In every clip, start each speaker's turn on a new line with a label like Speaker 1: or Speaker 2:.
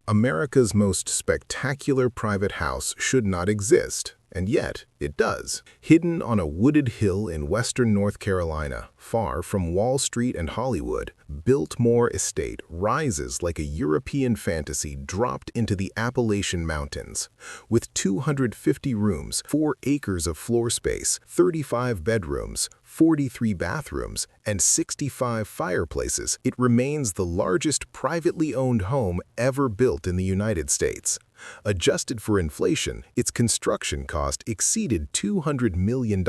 Speaker 1: America's most spectacular private house should not exist, and yet it does. Hidden on a wooded hill in western North Carolina, far from Wall Street and Hollywood, Biltmore Estate rises like a European fantasy dropped into the Appalachian Mountains. With 250 rooms, 4 acres of floor space, 35 bedrooms, 43 bathrooms, and 65 fireplaces, it remains the largest privately owned home ever built in the United States. Adjusted for inflation, its construction cost exceeded $200 million,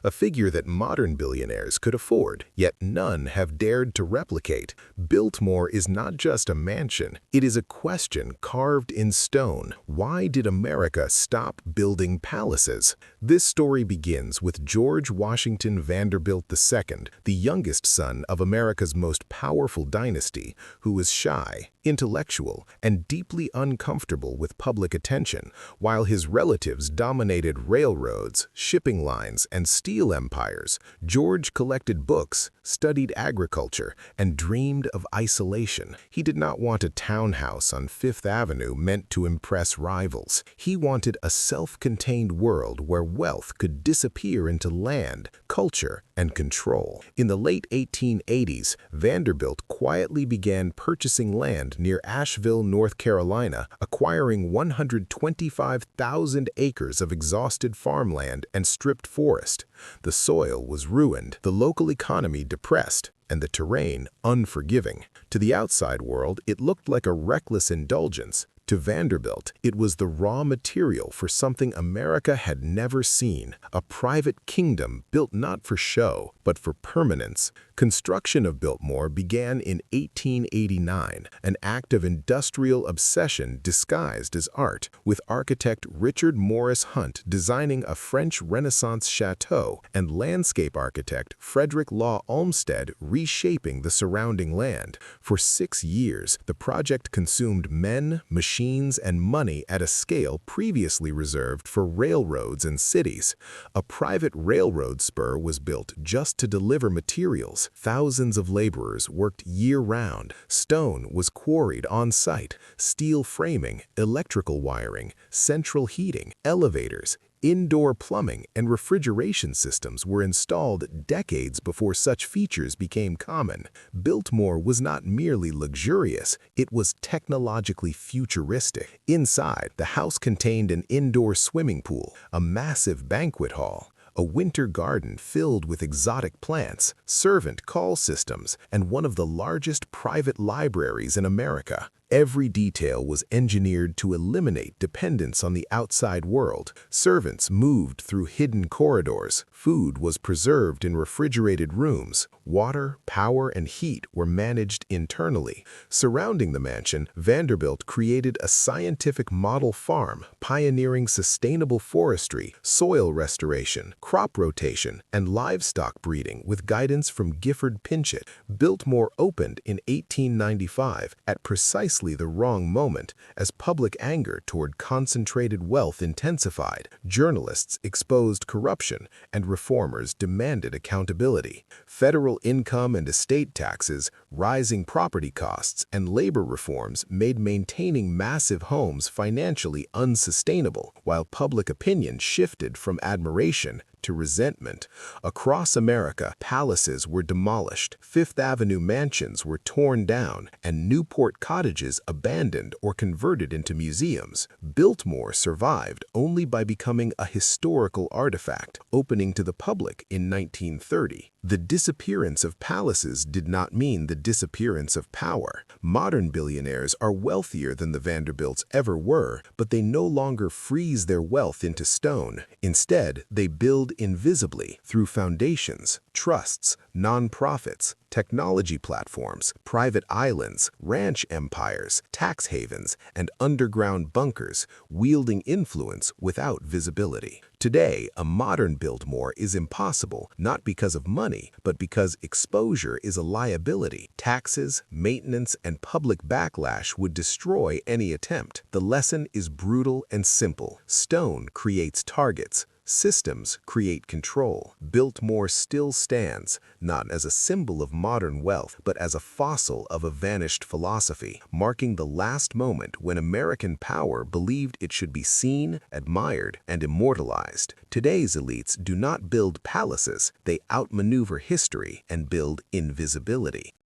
Speaker 1: a figure that modern billionaires could afford, yet none have dared to replicate. Biltmore is not just a mansion, it is a question carved in stone. Why did America stop building palaces? This story begins with George Washington Vanderbilt II, the youngest son of America's most powerful dynasty, who was shy, intellectual, and deeply uncomfortable with public attention. While his relatives dominated railroads, shipping lines, and steel empires, George collected books, studied agriculture, and dreamed of isolation. He did not want a townhouse on Fifth Avenue meant to impress rivals. He wanted a self-contained world where wealth could disappear into land, culture, and control. In the late 1880s, Vanderbilt quietly began purchasing land near Asheville, North Carolina, acquiring 125,000 acres of exhausted farmland and stripped forest. The soil was ruined, the local economy depressed, and the terrain unforgiving. To the outside world, it looked like a reckless indulgence. To Vanderbilt, it was the raw material for something America had never seen, a private kingdom built not for show, but for permanence. Construction of Biltmore began in 1889, an act of industrial obsession disguised as art, with architect Richard Morris Hunt designing a French Renaissance chateau and landscape architect Frederick Law Olmsted reshaping the surrounding land. For 6 years, the project consumed men, machines, and money at a scale previously reserved for railroads and cities. A private railroad spur was built just to deliver materials. Thousands of laborers worked year-round. Stone was quarried on-site. Steel framing, electrical wiring, central heating, elevators, indoor plumbing, and refrigeration systems were installed decades before such features became common. Biltmore was not merely luxurious, it was technologically futuristic. Inside, the house contained an indoor swimming pool, a massive banquet hall, a winter garden filled with exotic plants, servant call systems, and one of the largest private libraries in America. Every detail was engineered to eliminate dependence on the outside world. Servants moved through hidden corridors. Food was preserved in refrigerated rooms. Water, power, and heat were managed internally. Surrounding the mansion, Vanderbilt created a scientific model farm, pioneering sustainable forestry, soil restoration, crop rotation, and livestock breeding with guidance from Gifford Pinchot. Biltmore opened in 1895 at precisely the wrong moment as public anger toward concentrated wealth intensified. Journalists exposed corruption, and reformers demanded accountability. Federal income and estate taxes, rising property costs, and labor reforms made maintaining massive homes financially unsustainable, while public opinion shifted from admiration to resentment. Across America, palaces were demolished, Fifth Avenue mansions were torn down, and Newport cottages abandoned or converted into museums. Biltmore survived only by becoming a historical artifact, opening to the public in 1930. The disappearance of palaces did not mean the disappearance of power. Modern billionaires are wealthier than the Vanderbilts ever were, but they no longer freeze their wealth into stone. Instead, they build invisibly through foundations, trusts, nonprofits, technology platforms, private islands, ranch empires, tax havens, and underground bunkers, wielding influence without visibility. Today, a modern Biltmore is impossible, not because of money, but because exposure is a liability. Taxes, maintenance, and public backlash would destroy any attempt. The lesson is brutal and simple. Stone creates targets. Systems create control. Biltmore still stands, not as a symbol of modern wealth, but as a fossil of a vanished philosophy, marking the last moment when American power believed it should be seen, admired, and immortalized. Today's elites do not build palaces, they outmaneuver history and build invisibility.